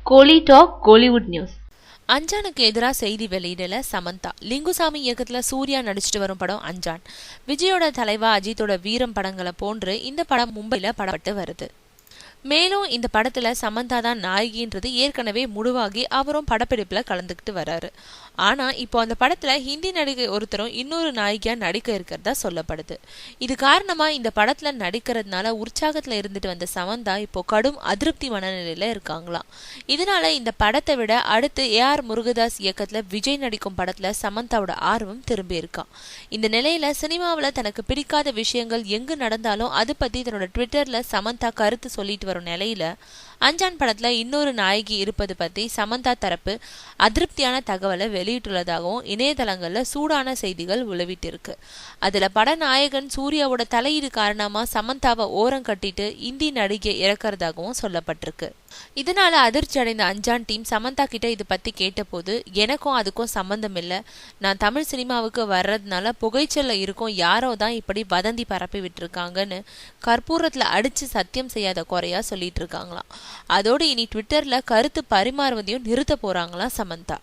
கோலி talk Kollywood news. அஞ்சானுக்கு எதிராக செய்தி வெளியிடல சமந்தா. லிங்குசாமி இயக்கத்துல சூர்யா நடிச்சிட்டு வரும் படம் அஞ்சான். விஜயோட தலைவா அஜித்தோட வீரம் படங்களை போன்று இந்த படம் மும்பையில படப்பட்டு வருது. மேலும் இந்த படத்துல சமந்தா தான் நாயகின்றது ஏற்கனவே முடிவாகி அவரும் படப்பிடிப்புல கலந்துக்கிட்டு வர்றாரு. ஆனா இப்போ அந்த படத்துல ஹிந்தி நடிகை ஒருத்தரும் இன்னொரு நாயகியா நடிக்க இருக்கிறதா சொல்லப்படுது. இது காரணமா இந்த படத்துல நடிக்கிறதுனால உற்சாகத்துல இருந்துட்டு வந்த சமந்தா இப்போ கடும் அதிருப்தி மனநிலையில இருக்காங்களாம். இதனால இந்த படத்தை விட அடுத்து AR முருகதாஸ் இயக்கத்துல விஜய் நடிக்கும் படத்துல சமந்தாவோட ஆர்வம் திரும்பி இருக்கான். இந்த நிலையில சினிமாவில தனக்கு பிடிக்காத விஷயங்கள் எங்கு நடந்தாலும் அது பத்தி தன்னோட ட்விட்டர்ல சமந்தா கருத்து சொல்லிட்டு வரும் நிலையில அஞ்சான் படத்துல இன்னொரு நாயகி இருப்பது பத்தி சமந்தா தரப்பு அதிருப்தியான தகவலை வெளியிட்டுள்ளதாகவும் இணையதளங்கள்ல சூடான செய்திகள் உலவிட்டு இருக்கு. அதுல படநாயகன் சூர்யாவோட தலையீடு காரணமா சமந்தாவை ஓரம் கட்டிட்டு இந்தி நடிகை இறக்கிறதாகவும் சொல்லப்பட்டிருக்கு. இதனால அதிர்ச்சி அடைந்த அஞ்சான் டீம் சமந்தா கிட்ட இது பத்தி கேட்டபோது, எனக்கும் அதுக்கும் சம்பந்தம் இல்லை, நான் தமிழ் சினிமாவுக்கு வர்றதுனால புகைச்சல்ல இருக்கும் யாரோ தான் இப்படி வதந்தி பரப்பி விட்டுருக்காங்கன்னு கற்பூரத்துல அடிச்சு சத்தியம் செய்யாத குறையா சொல்லிட்டு இருக்காங்களாம். அதோடு இனி ட்விட்டர்ல கருத்து பரிமாறுவதையும் நிறுத்த போறாங்களாம் சமந்தா.